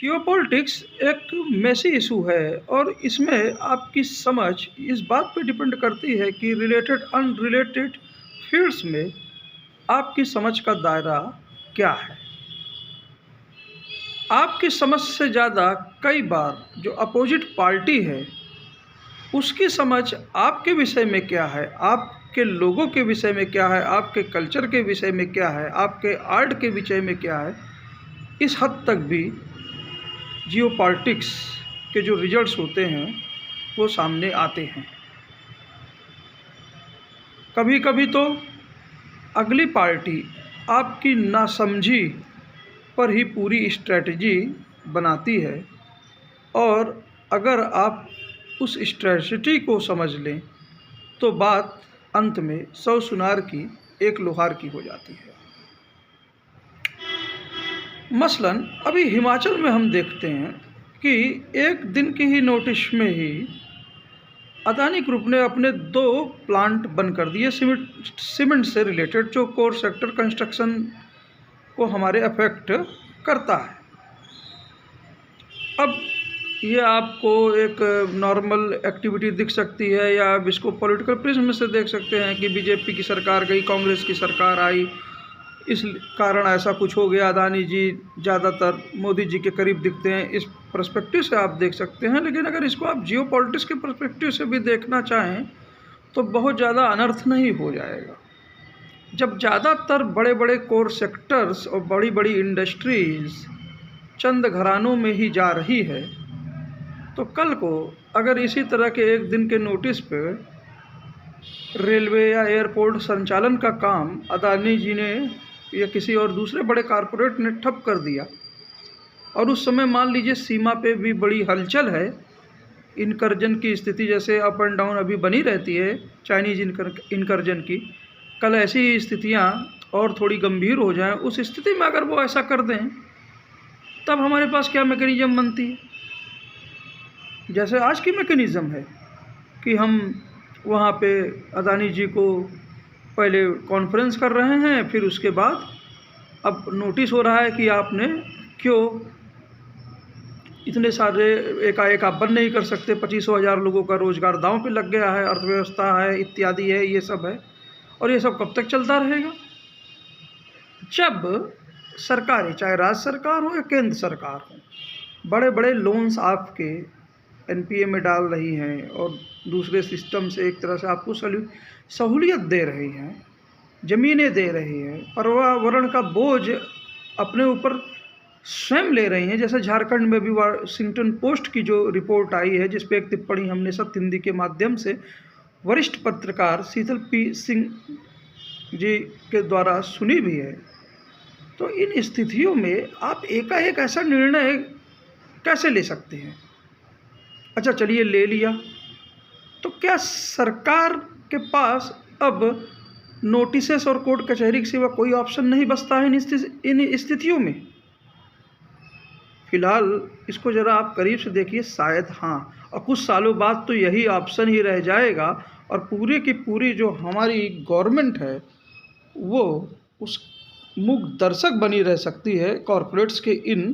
Geopolitics एक Massey issue है और इसमें आपकी समझ इस बात पे डिपेंड करती है कि रिलेटेड अनरिलेटेड फील्ड्स में आपकी समझ का दायरा क्या है। आपकी समझ से ज़्यादा कई बार जो अपोजिट पार्टी है उसकी समझ आपके विषय में क्या है, आपके लोगों के विषय में क्या है, आपके कल्चर के विषय में क्या है, आपके आर्ट के विषय में क्या है, इस हद तक भी जियोपॉलिटिक्स के जो रिजल्ट्स होते हैं वो सामने आते हैं। कभी कभी तो अगली पार्टी आपकी नासमझी पर ही पूरी स्ट्रेटजी बनाती है और अगर आप उस स्ट्रेटजी को समझ लें तो बात अंत में 100 सुनार की एक लोहार की हो जाती है। मसलन अभी हिमाचल में हम देखते हैं कि एक दिन की ही नोटिस में ही अदानी ग्रुप ने अपने 2 प्लांट बंद कर दिए सीमेंट से रिलेटेड, जो कोर सेक्टर कंस्ट्रक्शन को हमारे अफेक्ट करता है। अब ये आपको एक नॉर्मल एक्टिविटी दिख सकती है या आप इसको पॉलिटिकल प्रिज्म से देख सकते हैं कि बीजेपी की सरकार गई, कांग्रेस की सरकार आई, इस कारण ऐसा कुछ हो गया। अदानी जी ज़्यादातर मोदी जी के करीब दिखते हैं, इस पर्सपेक्टिव से आप देख सकते हैं। लेकिन अगर इसको आप जियोपॉलिटिक्स के पर्सपेक्टिव से भी देखना चाहें तो बहुत ज़्यादा अनर्थ नहीं हो जाएगा। जब ज़्यादातर बड़े बड़े कोर सेक्टर्स और बड़ी बड़ी इंडस्ट्रीज़ चंद घरानों में ही जा रही है तो कल को अगर इसी तरह के एक दिन के नोटिस पे रेलवे या एयरपोर्ट संचालन का काम अदानी जी ने या किसी और दूसरे बड़े कारपोरेट ने ठप कर दिया और उस समय मान लीजिए सीमा पे भी बड़ी हलचल है, इनकर्जन की स्थिति जैसे अप एंड डाउन अभी बनी रहती है चाइनीज इनकर्जन की, कल ऐसी स्थितियां और थोड़ी गंभीर हो जाएं, उस स्थिति में अगर वो ऐसा कर दें तब हमारे पास क्या मैकेनिज़्म बनती है। जैसे आज की मैकेनिज़्म है कि हम वहाँ पे अदानी जी को पहले कॉन्फ्रेंस कर रहे हैं, फिर उसके बाद अब नोटिस हो रहा है कि आपने क्यों इतने सारे एकाएक आप बंद नहीं कर सकते, 25,000 लोगों का रोज़गार दांव पे लग गया है, अर्थव्यवस्था है इत्यादि है, ये सब है। और ये सब कब तक चलता रहेगा? जब सरकारें, चाहे राज्य सरकार हो या केंद्र सरकार हो, बड़े बड़े लोन्स आपके एनपीए में डाल रही हैं और दूसरे सिस्टम से एक तरह से आपको सहूलियत दे रही हैं, ज़मीनें दे रही हैं, पर्यावरण का बोझ अपने ऊपर स्वयं ले रही हैं। जैसे झारखंड में भी वाशिंगटन पोस्ट की जो रिपोर्ट आई है जिस पे एक टिप्पणी हमने सत्य हिंदी के माध्यम से वरिष्ठ पत्रकार शीतल पी सिंह जी के द्वारा सुनी भी है, तो इन स्थितियों में आप एकाएक ऐसा निर्णय कैसे ले सकते हैं? अच्छा चलिए ले लिया, तो क्या सरकार के पास अब नोटिसेस और कोर्ट कचहरी के सिवा कोई ऑप्शन नहीं बचता है इन स्थितियों में? फिलहाल इसको ज़रा आप करीब से देखिए, शायद हाँ, और कुछ सालों बाद तो यही ऑप्शन ही रह जाएगा और पूरे की पूरी जो हमारी गवर्नमेंट है वो उस मूक दर्शक बनी रह सकती है कॉरपोरेट्स के इन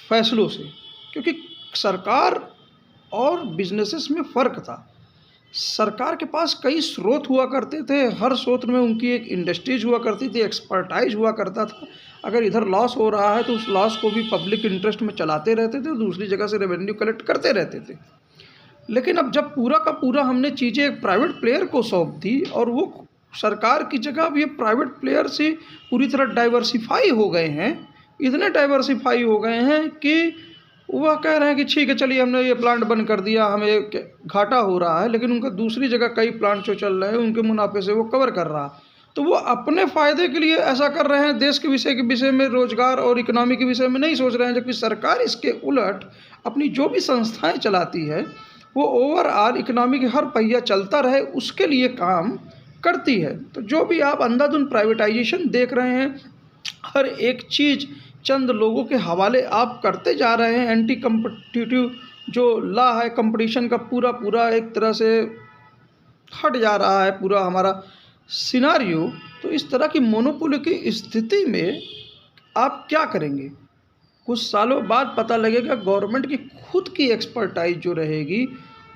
फैसलों से। क्योंकि सरकार और बिजनेसेस में फ़र्क था। सरकार के पास कई स्रोत हुआ करते थे, हर स्रोत में उनकी एक इंडस्ट्रीज हुआ करती थी, एक्सपर्टाइज हुआ करता था। अगर इधर लॉस हो रहा है तो उस लॉस को भी पब्लिक इंटरेस्ट में चलाते रहते थे, दूसरी जगह से रेवेन्यू कलेक्ट करते रहते थे। लेकिन अब जब पूरा का पूरा हमने चीज़ें एक प्राइवेट प्लेयर को सौंप दी और वो सरकार की जगह अब ये प्राइवेट प्लेयर से पूरी तरह डाइवर्सिफाई हो गए हैं, इतने डाइवर्सिफाई हो गए हैं कि वह कह रहे हैं कि ठीक है चलिए हमने ये प्लांट बंद कर दिया, हमें घाटा हो रहा है, लेकिन उनका दूसरी जगह कई प्लांट जो चल रहे हैं उनके मुनाफे से वो कवर कर रहा है। तो वो अपने फ़ायदे के लिए ऐसा कर रहे हैं, देश के विषय में, रोजगार और इकोनॉमी के विषय में नहीं सोच रहे हैं। जबकि सरकार इसके उलट अपनी जो भी संस्थाएं चलाती है वो ओवरऑल इकोनॉमी के हर पहिया चलता रहे उसके लिए काम करती है। तो जो भी आप अंधाधुंध प्राइवेटाइजेशन देख रहे हैं, हर एक चीज़ चंद लोगों के हवाले आप करते जा रहे हैं, एंटी कम्पिटिटिव जो लॉ है कंपटीशन का पूरा एक तरह से हट जा रहा है पूरा हमारा सिनारियो। तो इस तरह की मोनोपोली की स्थिति में आप क्या करेंगे? कुछ सालों बाद पता लगेगा गवर्नमेंट की खुद की एक्सपर्टाइज जो रहेगी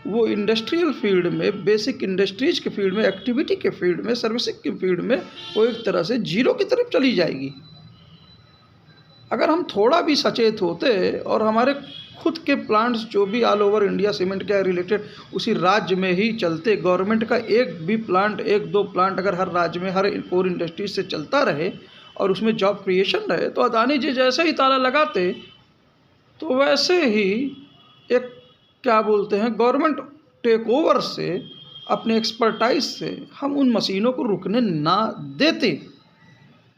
वो इंडस्ट्रियल फील्ड में, बेसिक इंडस्ट्रीज के फील्ड में, एक्टिविटी के फील्ड में, सर्विसिंग के फील्ड में वो एक तरह से जीरो की तरफ चली जाएगी। अगर हम थोड़ा भी सचेत होते और हमारे खुद के प्लांट्स जो भी ऑल ओवर इंडिया सीमेंट के रिलेटेड उसी राज्य में ही चलते, गवर्नमेंट का एक भी प्लांट, एक दो प्लांट अगर हर राज्य में हर कोर इंडस्ट्रीज से चलता रहे और उसमें जॉब क्रिएशन रहे, तो अदानी जी जैसे ही ताला लगाते तो वैसे ही एक क्या बोलते हैं गवर्नमेंट टेक ओवर से, अपने एक्सपर्टाइज से हम उन मशीनों को रुकने ना देते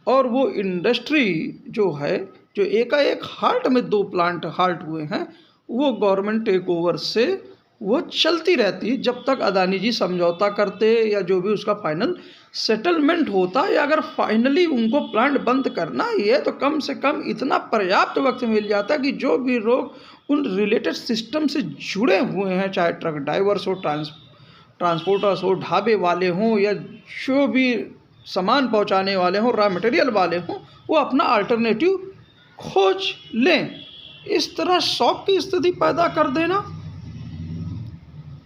और वो इंडस्ट्री जो है, जो एकाएक हाल्ट में 2 प्लांट हाल्ट हुए हैं, वो गवर्नमेंट टेक ओवर से वो चलती रहती जब तक अदानी जी समझौता करते या जो भी उसका फाइनल सेटलमेंट होता, या अगर फाइनली उनको प्लांट बंद करना ही है तो कम से कम इतना पर्याप्त वक्त मिल जाता कि जो भी लोग उन रिलेटेड सिस्टम से जुड़े हुए हैं, चाहे ट्रक ड्राइवर्स हो, ट्रांसपोर्टर्स हो, ढाबे वाले हों, या जो भी सामान पहुंचाने वाले हों, रॉ मटेरियल वाले हों, वो अपना अल्टरनेटिव खोज लें। इस तरह शॉक की स्थिति पैदा कर देना,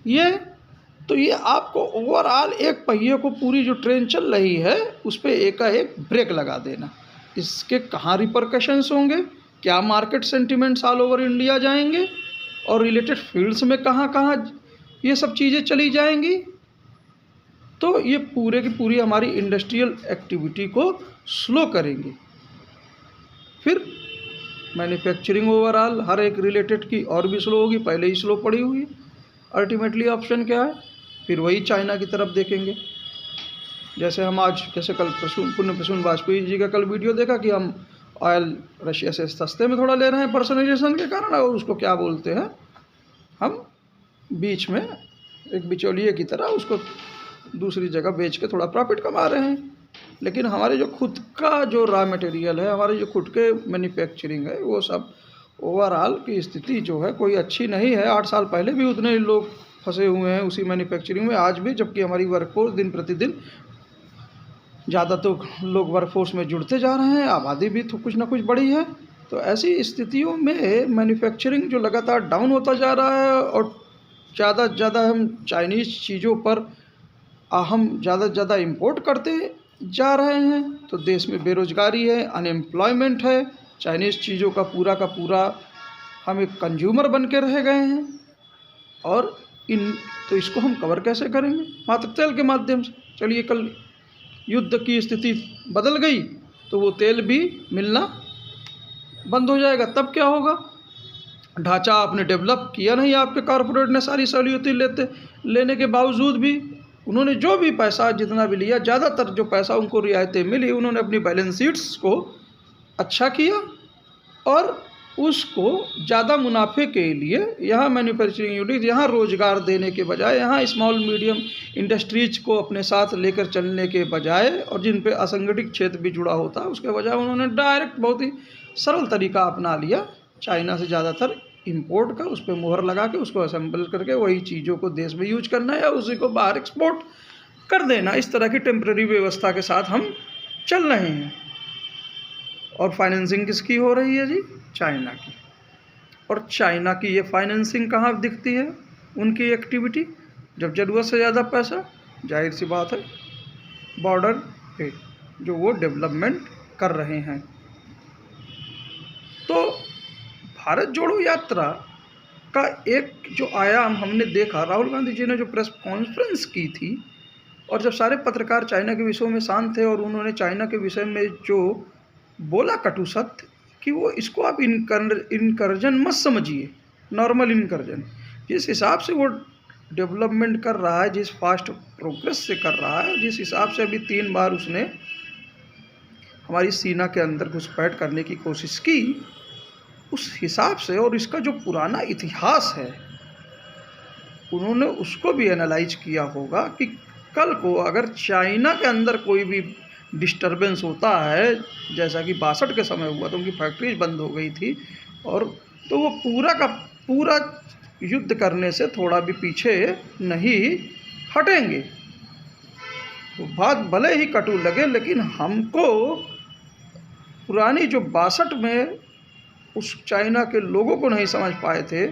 ये आपको ओवरऑल एक पहिए को, पूरी जो ट्रेन चल रही है उस पर एकाएक ब्रेक लगा देना। इसके कहाँ रिपरकशंस होंगे, क्या market sentiments all over India जाएंगे और रिलेटेड फील्ड्स में कहाँ कहाँ ये सब चीज़ें चली जाएंगी, तो ये पूरे की पूरी हमारी इंडस्ट्रियल एक्टिविटी को स्लो करेंगे। फिर मैन्युफैक्चरिंग ओवरऑल हर एक रिलेटेड की और भी स्लो होगी, पहले ही स्लो पड़ी हुई है। अल्टीमेटली ऑप्शन क्या है, फिर वही चाइना की तरफ देखेंगे। जैसे हम आज, जैसे कल पुण्य प्रसून वाजपेयी जी का कल वीडियो देखा कि हम ऑयल रशिया से सस्ते में थोड़ा ले रहे हैं पर्सनलाइजेशन के कारण, और उसको क्या बोलते हैं, हम बीच में एक बिचौलिए की तरह उसको दूसरी जगह बेच के थोड़ा प्रॉफिट कमा रहे हैं। लेकिन हमारे जो खुद का जो रॉ मटेरियल है, हमारे जो खुद के मैन्युफैक्चरिंग है, वो सब ओवरऑल की स्थिति जो है कोई अच्छी नहीं है। 8 साल पहले भी उतने लोग फंसे हुए हैं उसी मैन्युफैक्चरिंग में, आज भी, जबकि हमारी वर्कफोर्स दिन प्रतिदिन ज़्यादा तो लोग वर्कफोर्स में जुड़ते जा रहे हैं, आबादी भी तो कुछ ना कुछ बढ़ी है। तो ऐसी स्थितियों में मैन्युफैक्चरिंग जो लगातार डाउन होता जा रहा है और ज़्यादा से ज़्यादा हम चाइनीज़ चीज़ों पर हम ज़्यादा से ज़्यादा इम्पोर्ट करते जा रहे हैं, तो देश में बेरोज़गारी है, अनएम्प्लॉयमेंट है, चाइनीज़ चीज़ों का पूरा हम एक कंज्यूमर बन के रह गए हैं। और तो इसको हम कवर कैसे करेंगे, मात्र तेल के माध्यम से। चलिए कल युद्ध की स्थिति बदल गई तो वो तेल भी मिलना बंद हो जाएगा, तब क्या होगा। ढांचा आपने डेवलप किया नहीं, आपके कॉरपोरेट ने सारी सहूलियतें लेने के बावजूद भी उन्होंने जो भी पैसा जितना भी लिया, ज़्यादातर जो पैसा उनको रियायतें मिली, उन्होंने अपनी बैलेंस शीट्स को अच्छा किया और उसको ज़्यादा मुनाफे के लिए यहाँ मैन्युफैक्चरिंग यूनिट, यहाँ रोज़गार देने के बजाय, यहाँ स्मॉल मीडियम इंडस्ट्रीज को अपने साथ लेकर चलने के बजाय, और जिन पे असंगठित क्षेत्र भी जुड़ा होता है, उसके बजाय उन्होंने डायरेक्ट बहुत ही सरल तरीका अपना लिया, चाइना से ज़्यादातर इंपोर्ट का, उस पर मुहर लगा के उसको असेंबल करके वही चीज़ों को देश में यूज करना या उसी को बाहर एक्सपोर्ट कर देना। इस तरह की टेम्प्रेरी व्यवस्था के साथ हम चल रहे हैं। और फाइनेंसिंग किसकी हो रही है जी, चाइना की। और चाइना की ये फाइनेंसिंग कहाँ दिखती है, उनकी एक्टिविटी, जब ज़रूरत से ज़्यादा पैसा, जाहिर सी बात है बॉर्डर पे जो वो डेवलपमेंट कर रहे हैं। तो भारत जोड़ो यात्रा का एक जो आयाम हमने देखा, राहुल गांधी जी ने जो प्रेस कॉन्फ्रेंस की थी और जब सारे पत्रकार चाइना के विषय में शांत थे और उन्होंने चाइना के विषय में जो बोला कटु सत्य कि वो इसको आप इनकर्जन मत समझिए, नॉर्मल इनकर्जन, जिस हिसाब से वो डेवलपमेंट कर रहा है, जिस फास्ट प्रोग्रेस से कर रहा है, जिस हिसाब से अभी 3 बार उसने हमारी सीमा के अंदर घुसपैठ करने की कोशिश की, उस हिसाब से, और इसका जो पुराना इतिहास है उन्होंने उसको भी एनालाइज किया होगा कि कल को अगर चाइना के अंदर कोई भी डिस्टरबेंस होता है, जैसा कि 62 के समय हुआ, तो उनकी फैक्ट्रीज बंद हो गई थी, और तो वो पूरा का पूरा युद्ध करने से थोड़ा भी पीछे नहीं हटेंगे। तो बात भले ही कटु लगे, लेकिन हमको पुरानी जो 62 में उस चाइना के लोगों को नहीं समझ पाए थे,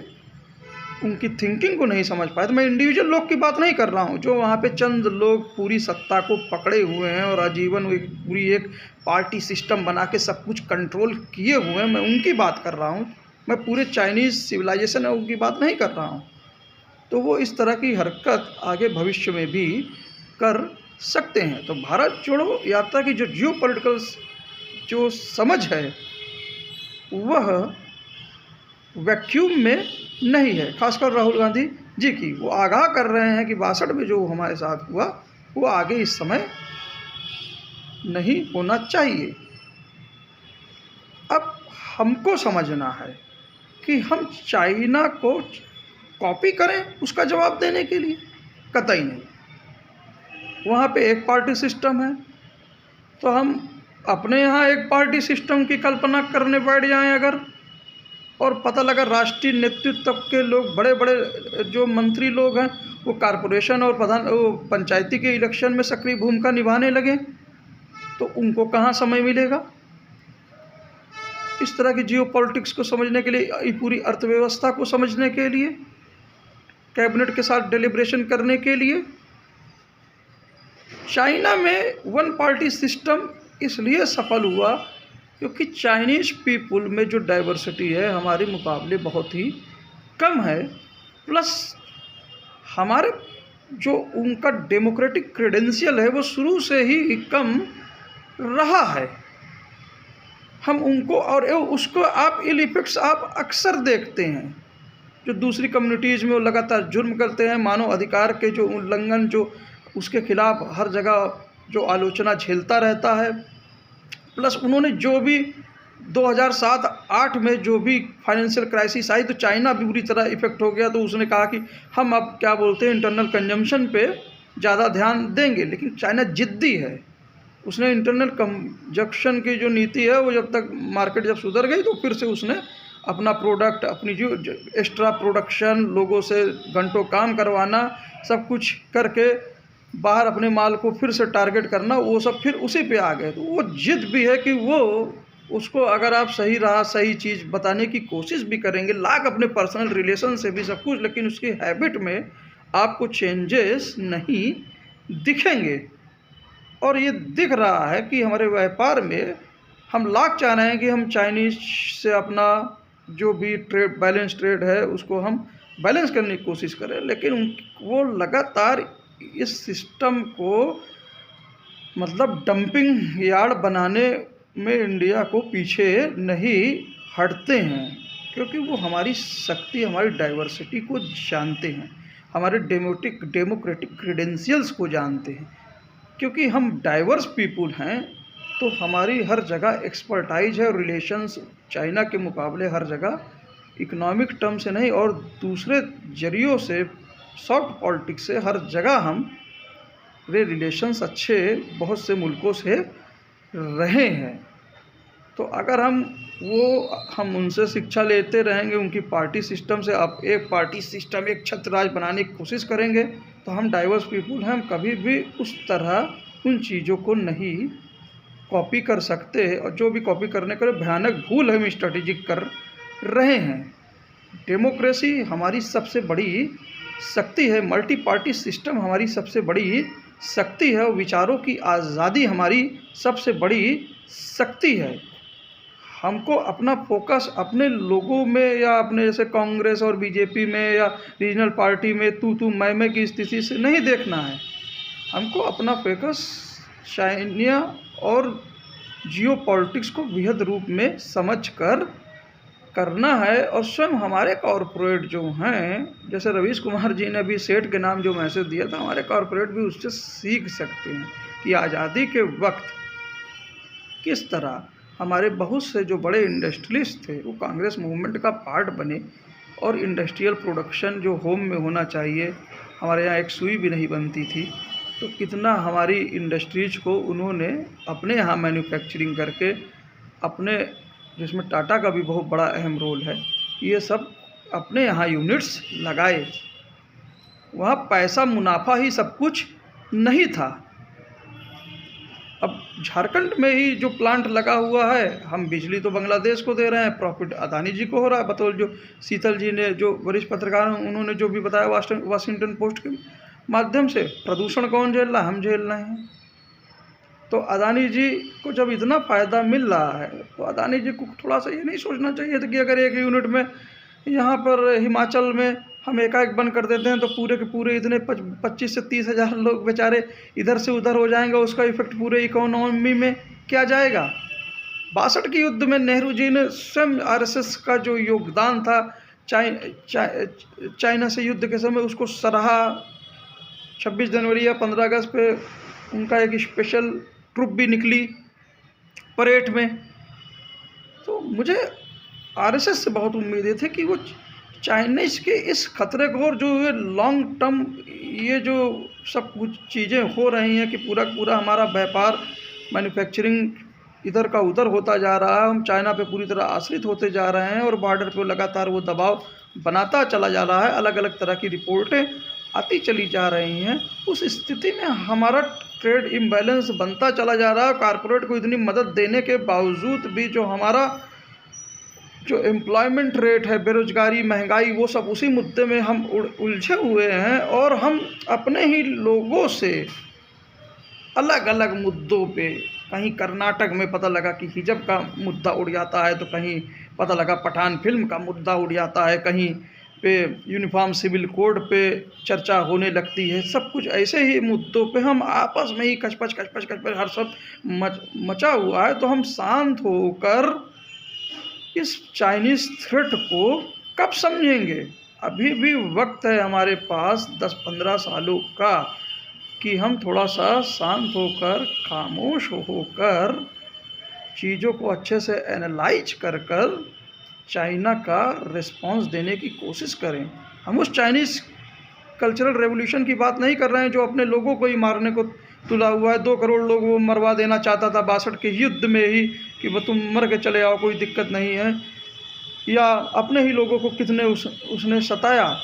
उनकी थिंकिंग को नहीं समझ पाए थे। मैं इंडिविजुअल लोग की बात नहीं कर रहा हूँ, जो वहाँ पे चंद लोग पूरी सत्ता को पकड़े हुए हैं और आजीवन पूरी एक पार्टी सिस्टम बना के सब कुछ कंट्रोल किए हुए हैं, मैं उनकी बात कर रहा हूँ। मैं पूरे चाइनीज़ सिविलाइजेशन है उनकी बात नहीं कर रहा हूँ। तो वो इस तरह की हरकत आगे भविष्य में भी कर सकते हैं। तो भारत जोड़ो यात्रा की जो जियोपॉलिटिकल जो समझ है वह वैक्यूम में नहीं है, खासकर राहुल गांधी जी की। वो आगाह कर रहे हैं कि 62 में जो हमारे साथ हुआ वो आगे इस समय नहीं होना चाहिए। अब हमको समझना है कि हम चाइना को कॉपी करें उसका जवाब देने के लिए, कतई नहीं। वहाँ पे एक पार्टी सिस्टम है, तो हम अपने यहाँ एक पार्टी सिस्टम की कल्पना करने बैठ जाएं अगर, और पता लगा राष्ट्रीय नेतृत्व के लोग, बड़े बड़े जो मंत्री लोग हैं वो कॉरपोरेशन और पंचायती के इलेक्शन में सक्रिय भूमिका निभाने लगे, तो उनको कहाँ समय मिलेगा इस तरह की जियोपॉलिटिक्स को समझने के लिए, पूरी अर्थव्यवस्था को समझने के लिए, कैबिनेट के साथ डेलिब्रेशन करने के लिए। चाइना में वन पार्टी सिस्टम इसलिए सफल हुआ क्योंकि चाइनीज़ पीपुल में जो डाइवर्सिटी है हमारे मुकाबले बहुत ही कम है, प्लस हमारे जो उनका डेमोक्रेटिक क्रेडेंशियल है वो शुरू से ही कम रहा है। हम उनको, और उसको आप इल इफेक्ट्स आप अक्सर देखते हैं, जो दूसरी कम्युनिटीज़ में वो लगातार जुर्म करते हैं, मानव अधिकार के जो उल्लंघन, जो उसके खिलाफ हर जगह जो आलोचना झेलता रहता है। प्लस उन्होंने जो भी 2007-8 में जो भी फाइनेंशियल क्राइसिस आई तो चाइना भी बुरी तरह इफ़ेक्ट हो गया, तो उसने कहा कि हम अब क्या बोलते हैं इंटरनल कंजम्पशन पे ज़्यादा ध्यान देंगे। लेकिन चाइना जिद्दी है, उसने इंटरनल कंजप्शन की जो नीति है वो जब तक मार्केट जब सुधर गई तो फिर से उसने अपना प्रोडक्ट, अपनी जो एक्स्ट्रा प्रोडक्शन, लोगों से घंटों काम करवाना, सब कुछ करके बाहर अपने माल को फिर से टारगेट करना, वो सब फिर उसी पे आ गए। तो वो जिद भी है कि वो उसको अगर आप सही राह सही चीज़ बताने की कोशिश भी करेंगे, लाख अपने पर्सनल रिलेशन से भी सब कुछ, लेकिन उसकी हैबिट में आपको चेंजेस नहीं दिखेंगे। और ये दिख रहा है कि हमारे व्यापार में हम लाख चाह रहे हैं कि हम चाइनीज़ से अपना जो भी ट्रेड, बैलेंस ट्रेड है उसको हम बैलेंस करने की कोशिश करें, लेकिन वो लगातार इस सिस्टम को मतलब डंपिंग यार्ड बनाने में इंडिया को पीछे नहीं हटते हैं, क्योंकि वो हमारी शक्ति, हमारी डाइवर्सिटी को जानते हैं, हमारे डेमोक्रेटिक क्रेडेंशियल्स को जानते हैं। क्योंकि हम डाइवर्स पीपुल हैं तो हमारी हर जगह एक्सपर्टाइज है, रिलेशंस चाइना के मुकाबले हर जगह इकोनॉमिक टर्म से नहीं और दूसरे जरियों से, सॉफ्ट पॉलिटिक्स से हर जगह हम वे रिलेशंस अच्छे बहुत से मुल्कों से रहे हैं। तो अगर हम उनसे शिक्षा लेते रहेंगे, उनकी पार्टी सिस्टम से, आप एक पार्टी सिस्टम, एक छत्र राज बनाने की कोशिश करेंगे, तो हम डाइवर्स पीपुल हैं, हम कभी भी उस तरह उन चीज़ों को नहीं कॉपी कर सकते। और जो भी कॉपी करने के लिए भयानक भूल हम स्ट्रेटेजिक कर रहे हैं। डेमोक्रेसी हमारी सबसे बड़ी शक्ति है, मल्टी पार्टी सिस्टम हमारी सबसे बड़ी शक्ति है, और विचारों की आज़ादी हमारी सबसे बड़ी शक्ति है। हमको अपना फोकस अपने लोगों में या अपने जैसे कांग्रेस और बीजेपी में या रीजनल पार्टी में तू मैं की स्थिति से नहीं देखना है। हमको अपना फोकस चाइना और जियोपॉलिटिक्स को बृहद रूप में समझकर करना है। और स्वयं हमारे कॉरपोरेट जो हैं, जैसे रवीश कुमार जी ने अभी सेठ के नाम जो मैसेज दिया था, हमारे कॉरपोरेट भी उससे सीख सकते हैं कि आज़ादी के वक्त किस तरह हमारे बहुत से जो बड़े इंडस्ट्रियलिस्ट थे वो कांग्रेस मूवमेंट का पार्ट बने, और इंडस्ट्रियल प्रोडक्शन जो होम में होना चाहिए, हमारे यहाँ एक सुई भी नहीं बनती थी, तो कितना हमारी इंडस्ट्रीज को उन्होंने अपने यहाँ मैन्युफैक्चरिंग करके, अपने जिसमें टाटा का भी बहुत बड़ा अहम रोल है, ये सब अपने यहाँ यूनिट्स लगाए। वहाँ पैसा मुनाफा ही सब कुछ नहीं था। अब झारखंड में ही जो प्लांट लगा हुआ है, हम बिजली तो बांग्लादेश को दे रहे हैं, प्रॉफिट अदानी जी को हो रहा है। बतौर जो शीतल जी ने, जो वरिष्ठ पत्रकार हैं, उन्होंने जो भी बताया वाशिंगटन पोस्ट के माध्यम से, प्रदूषण कौन झेल रहा है? हम झेल रहे हैं। तो अदानी जी को जब इतना फ़ायदा मिल रहा है तो अदानी जी को थोड़ा सा ये नहीं सोचना चाहिए था कि अगर एक यूनिट में यहाँ पर हिमाचल में हम एकाएक बंद कर देते हैं तो पूरे के पूरे इतने 25 से 30 हज़ार लोग बेचारे इधर से उधर हो जाएंगे, उसका इफेक्ट पूरे इकोनॉमी में क्या जाएगा। 62 के युद्ध में नेहरू जी ने स्वयं आरएसएस का जो योगदान था चाइना से युद्ध के समय, उसको सराहा। 26 जनवरी या 15 अगस्त पे उनका एक स्पेशल ट्रुप भी निकली परेड में। तो मुझे आरएसएस से बहुत उम्मीदें थी कि वो चाइनीज़ के इस खतरे को, और जो ये लॉन्ग टर्म ये जो सब कुछ चीज़ें हो रही हैं कि पूरा पूरा हमारा व्यापार मैन्युफैक्चरिंग इधर का उधर होता जा रहा है, हम चाइना पे पूरी तरह आश्रित होते जा रहे हैं और बॉर्डर पे लगातार वो दबाव बनाता चला जा रहा है, अलग अलग तरह की रिपोर्टें आती चली जा रही हैं। उस स्थिति में हमारा ट्रेड इम्बैलेंस बनता चला जा रहा है। कॉरपोरेट को इतनी मदद देने के बावजूद भी जो हमारा जो एम्प्लॉयमेंट रेट है, बेरोजगारी, महंगाई, वो सब उसी मुद्दे में हम उलझे हुए हैं। और हम अपने ही लोगों से अलग अलग मुद्दों पे, कहीं कर्नाटक में पता लगा कि हिजब का मुद्दा उड़ जाता है, तो कहीं पता लगा पठान फिल्म का मुद्दा उड़ जाता है, कहीं पे यूनिफॉर्म सिविल कोड पे चर्चा होने लगती है। सब कुछ ऐसे ही मुद्दों पे हम आपस में ही कचपच हर सब मचा हुआ है। तो हम शांत होकर इस चाइनीज़ थ्रेट को कब समझेंगे? अभी भी वक्त है हमारे पास 10-15 सालों का कि हम थोड़ा सा शांत होकर, खामोश होकर, चीज़ों को अच्छे से एनालाइज कर चाइना का रिस्पांस देने की कोशिश करें। हम उस चाइनीज़ कल्चरल रेवोल्यूशन की बात नहीं कर रहे हैं जो अपने लोगों को ही मारने को तुला हुआ है। 2 करोड़ लोग वो मरवा देना चाहता था 62 के युद्ध में ही कि वो तुम मर के चले आओ, कोई दिक्कत नहीं है। या अपने ही लोगों को कितने उसने सताया।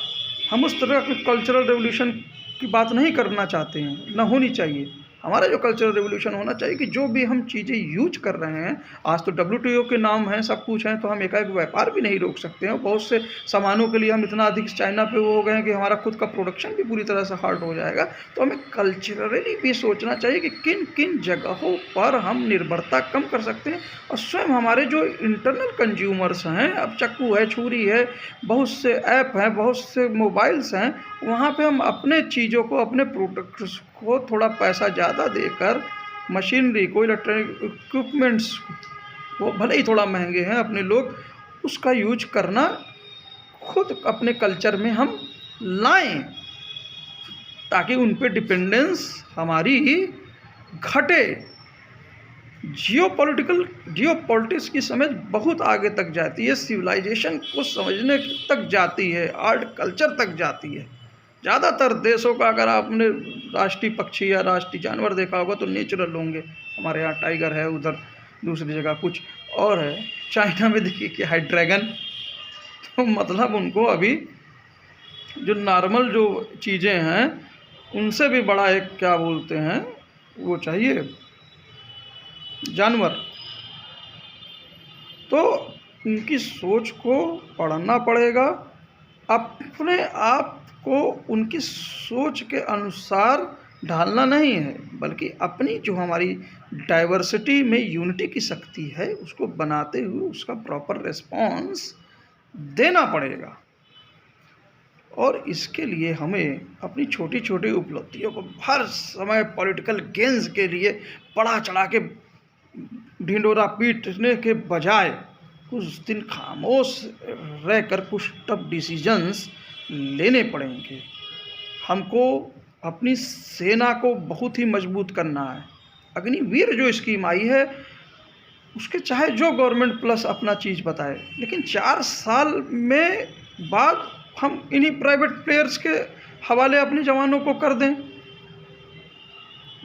हम उस तरह के कल्चरल रेवोल्यूशन की बात नहीं करना चाहते हैं, ना होनी चाहिए। हमारा जो कल्चरल रेवोल्यूशन होना चाहिए कि जो भी हम चीज़ें यूज कर रहे हैं, आज तो WTO के नाम हैं, सब कुछ हैं, तो हम एकाएक व्यापार भी नहीं रोक सकते हैं। बहुत से सामानों के लिए हम इतना अधिक चाइना पे वो हो गए हैं कि हमारा खुद का प्रोडक्शन भी पूरी तरह से हार्ड हो जाएगा। तो हमें कल्चरली भी सोचना चाहिए कि किन किन जगहों पर हम निर्भरता कम कर सकते हैं। और स्वयं हमारे जो इंटरनल कंज्यूमर्स हैं, अब चक्कू है, छुरी है, बहुत से ऐप हैं, बहुत से मोबाइल्स हैं, वहाँ पे हम अपने चीज़ों को, अपने प्रोडक्ट्स को थोड़ा पैसा ज़्यादा देकर, मशीनरी को, इलेक्ट्रॉनिक इक्विपमेंट्स को भले ही थोड़ा महंगे हैं, अपने लोग उसका यूज करना खुद अपने कल्चर में हम लाएं, ताकि उन पे डिपेंडेंस हमारी घटे। जियोपॉलिटिक्स की समझ बहुत आगे तक जाती है, सिविलाइजेशन को समझने तक जाती है, आर्ट कल्चर तक जाती है। ज़्यादातर देशों का अगर आपने राष्ट्रीय पक्षी या राष्ट्रीय जानवर देखा होगा तो नेचुरल होंगे। हमारे यहाँ टाइगर है, उधर दूसरी जगह कुछ और है। चाइना में देखिए क्या है, ड्रैगन। तो मतलब उनको अभी जो नॉर्मल जो चीज़ें हैं उनसे भी बड़ा एक क्या बोलते हैं वो चाहिए, जानवर। तो उनकी सोच को पढ़ना पड़ेगा, अपने आप को उनकी सोच के अनुसार ढालना नहीं है, बल्कि अपनी जो हमारी डाइवर्सिटी में यूनिटी की शक्ति है उसको बनाते हुए उसका प्रॉपर रिस्पॉन्स देना पड़ेगा। और इसके लिए हमें अपनी छोटी छोटी उपलब्धियों को हर समय पॉलिटिकल गेन्स के लिए बढ़ा चढ़ा के ढिंडोरा पीटने के बजाय कुछ दिन खामोश रहकर कुछ टफ डिसीजंस लेने पड़ेंगे। हमको अपनी सेना को बहुत ही मजबूत करना है। अग्निवीर जो स्कीम आई है उसके चाहे जो गवर्नमेंट प्लस अपना चीज़ बताए, लेकिन 4 साल में बाद हम इन्हीं प्राइवेट प्लेयर्स के हवाले अपने जवानों को कर दें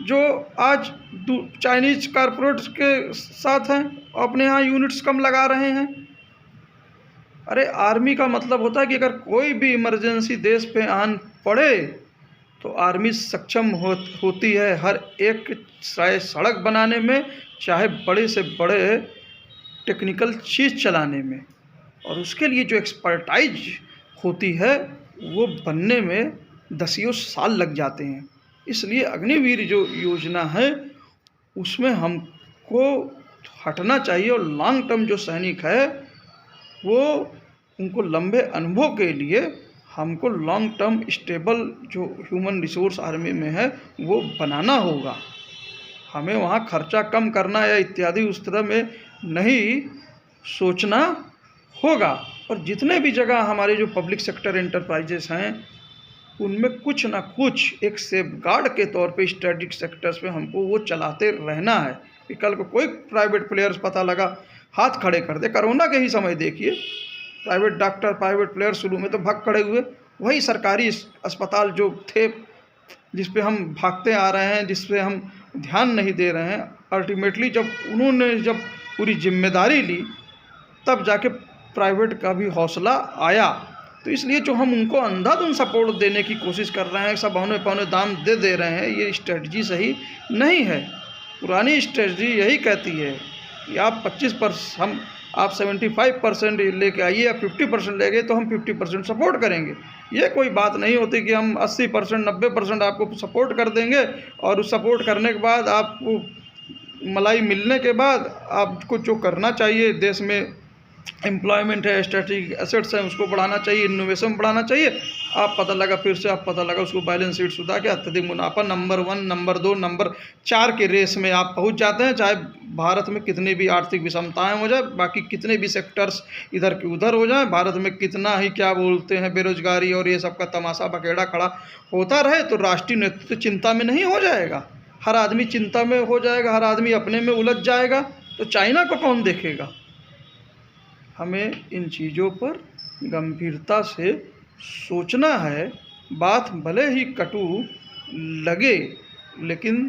जो आज चाइनीज़ कॉरपोरेट्स के साथ हैं, अपने यहाँ यूनिट्स कम लगा रहे हैं। अरे आर्मी का मतलब होता है कि अगर कोई भी इमरजेंसी देश पे आन पड़े तो आर्मी सक्षम होती है हर एक, चाहे सड़क बनाने में, चाहे बड़े से बड़े टेक्निकल चीज़ चलाने में, और उसके लिए जो एक्सपर्टाइज होती है वो बनने में दसियों साल लग जाते हैं। इसलिए अग्निवीर जो योजना है उसमें हमको हटना चाहिए, और लॉन्ग टर्म जो सैनिक है वो उनको लंबे अनुभव के लिए हमको लॉन्ग टर्म स्टेबल जो ह्यूमन रिसोर्स आर्मी में है वो बनाना होगा। हमें वहाँ खर्चा कम करना या इत्यादि उस तरह में नहीं सोचना होगा। और जितने भी जगह हमारे जो पब्लिक सेक्टर एंटरप्राइजेस हैं उनमें कुछ ना कुछ एक सेफगार्ड के तौर पे स्ट्रेटेजिक सेक्टर्स पे हमको वो चलाते रहना है कि कल को कोई प्राइवेट प्लेयर्स पता लगा हाथ खड़े कर दे। कोरोना के ही समय देखिए, प्राइवेट डॉक्टर, प्राइवेट प्लेयर शुरू में तो भाग खड़े हुए, वही सरकारी अस्पताल जो थे जिस पे हम भागते आ रहे हैं, जिस पे हम ध्यान नहीं दे रहे हैं, अल्टीमेटली जब उन्होंने जब पूरी जिम्मेदारी ली तब जाके प्राइवेट का भी हौसला आया। तो इसलिए जो हम उनको अंधाधुंध सपोर्ट देने की कोशिश कर रहे हैं, सब औने पौने दाम दे रहे हैं, ये स्ट्रेटजी सही नहीं है। पुरानी स्ट्रेटजी यही कहती है कि आप 25% आप 75% लेके आइए या 50% ले गए तो हम 50% सपोर्ट करेंगे। ये कोई बात नहीं होती कि हम 80% 90% आपको सपोर्ट कर देंगे और उस सपोर्ट करने के बाद आपको मलाई मिलने के बाद आपको जो करना चाहिए देश में, एम्प्लॉयमेंट है, स्ट्रेटेजिक एसेट्स हैं, उसको बढ़ाना चाहिए, इनोवेशन बढ़ाना चाहिए, आप पता लगा फिर से आप पता लगा उसको बैलेंस शीट सुधार के अत्यधिक मुनाफा नंबर 1, नंबर 2, नंबर 4 के रेस में आप पहुंच जाते हैं। चाहे भारत में कितनी भी आर्थिक विषमताएं हो जाए, बाकी कितने भी सेक्टर्स इधर के उधर हो जाए, भारत में कितना ही क्या बोलते हैं बेरोजगारी और ये सब का तमाशा बखेड़ा खड़ा होता रहे, तो राष्ट्रीय नेतृत्व चिंता में नहीं हो जाएगा। हर आदमी चिंता में हो जाएगा, हर आदमी अपने में उलझ जाएगा, तो चाइना को कौन देखेगा। हमें इन चीज़ों पर गंभीरता से सोचना है। बात भले ही कटु लगे, लेकिन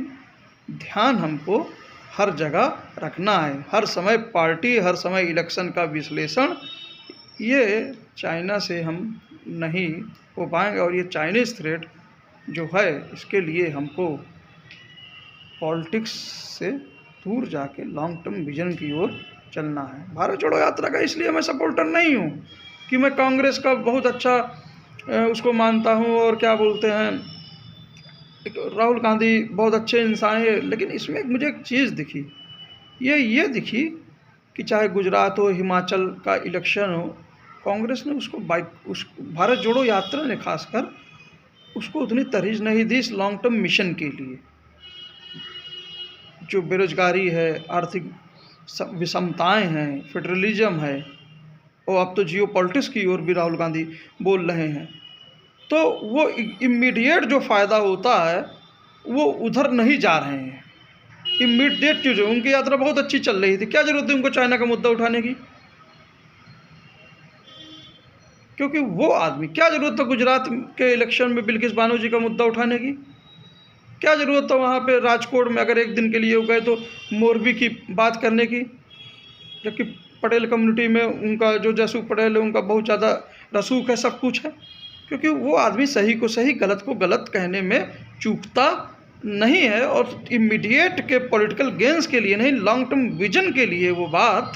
ध्यान हमको हर जगह रखना है। हर समय पार्टी, हर समय इलेक्शन का विश्लेषण, ये चाइना से हम नहीं हो पाएंगे। और ये चाइनीज़ थ्रेट जो है, इसके लिए हमको पॉलिटिक्स से दूर जाके लॉन्ग टर्म विजन की ओर चलना है। भारत जोड़ो यात्रा का इसलिए मैं सपोर्टर नहीं हूँ कि मैं कांग्रेस का बहुत अच्छा उसको मानता हूँ और क्या बोलते हैं, राहुल गांधी बहुत अच्छे इंसान है, लेकिन इसमें मुझे एक चीज़ दिखी, ये दिखी कि चाहे गुजरात हो, हिमाचल का इलेक्शन हो, कांग्रेस ने उसको भारत जोड़ो यात्रा ने खासकर उसको उतनी तरजीह नहीं दी इस लॉन्ग टर्म मिशन के लिए। जो बेरोजगारी है, आर्थिक विषमताएं हैं, फेडरलिज्म है, और अब तो जियो पॉलिटिक्स की ओर भी राहुल गांधी बोल रहे हैं, तो वो इमीडिएट जो फ़ायदा होता है वो उधर नहीं जा रहे हैं। इमीडिएट चीज़, उनकी यात्रा बहुत अच्छी चल रही थी, क्या ज़रूरत है उनको चाइना का मुद्दा उठाने की। क्योंकि वो आदमी, क्या ज़रूरत था गुजरात के इलेक्शन में बिल्किस बानो जी का मुद्दा उठाने की, क्या ज़रूरत था वहाँ पे राजकोट में अगर एक दिन के लिए हो गए तो मोरबी की बात करने की, जबकि पटेल कम्युनिटी में उनका जो जसूख पटेल है उनका बहुत ज़्यादा रसूख है, सब कुछ है। क्योंकि वो आदमी सही को सही, गलत को गलत कहने में चूकता नहीं है, और इमीडिएट के पॉलिटिकल गेंस के लिए नहीं, लॉन्ग टर्म विजन के लिए वो बात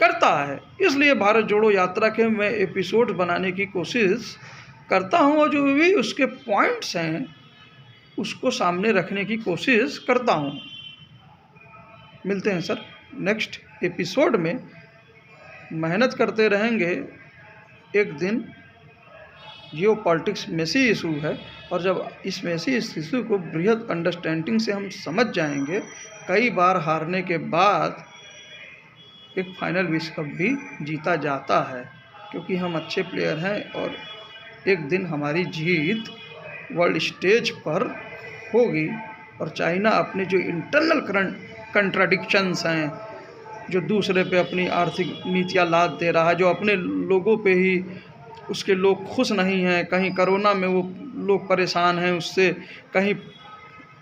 करता है। इसलिए भारत जोड़ो यात्रा के मैं एपिसोड बनाने की कोशिश करता हूँ, और जो भी उसके पॉइंट्स हैं उसको सामने रखने की कोशिश करता हूँ। मिलते हैं सर नेक्स्ट एपिसोड में। मेहनत करते रहेंगे, एक दिन जियो पॉलिटिक्स मेसी इशू है, और जब इस मेसी इशू को बृहद अंडरस्टैंडिंग से हम समझ जाएंगे, कई बार हारने के बाद एक फाइनल विश्व कप भी जीता जाता है, क्योंकि हम अच्छे प्लेयर हैं, और एक दिन हमारी जीत वर्ल्ड स्टेज पर होगी। और चाइना अपने जो इंटरनल कंट्राडिक्शंस हैं, जो दूसरे पे अपनी आर्थिक नीतियाँ लाद दे रहा है, जो अपने लोगों पे ही उसके लोग खुश नहीं हैं, कहीं कोरोना में वो लोग परेशान हैं उससे, कहीं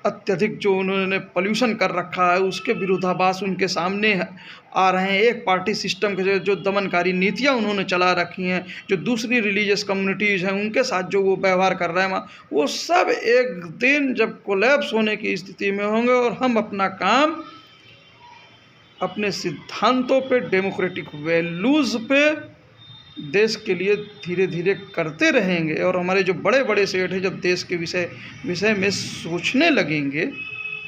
अत्यधिक जो उन्होंने पॉल्यूशन कर रखा है उसके विरोधाभास उनके सामने आ रहे हैं। एक पार्टी सिस्टम के जो दमनकारी नीतियाँ उन्होंने चला रखी हैं, जो दूसरी रिलीजियस कम्युनिटीज़ हैं उनके साथ जो वो व्यवहार कर रहे हैं, वो सब एक दिन जब कोलैप्स होने की स्थिति में होंगे और हम अपना काम अपने सिद्धांतों पे, डेमोक्रेटिक वैल्यूज़ पे, देश के लिए धीरे धीरे करते रहेंगे। और हमारे जो बड़े बड़े सेठ हैं जब देश के विषय में सोचने लगेंगे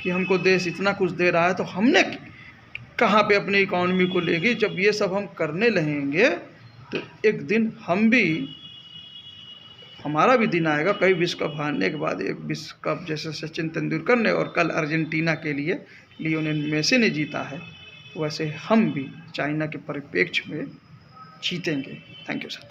कि हमको देश इतना कुछ दे रहा है तो हमने कहाँ पे अपनी इकॉनमी को लेगी, जब ये सब हम करने लगेंगे तो एक दिन हमारा भी दिन आएगा। कई विश्व कप हारने के बाद एक विश्व कप जैसे सचिन तेंदुलकर ने और कल अर्जेंटीना के लिए लियोनेल मेसी ने जीता है, वैसे हम भी चाइना के परिप्रेक्ष्य में जीतेंगे। Thank you sir.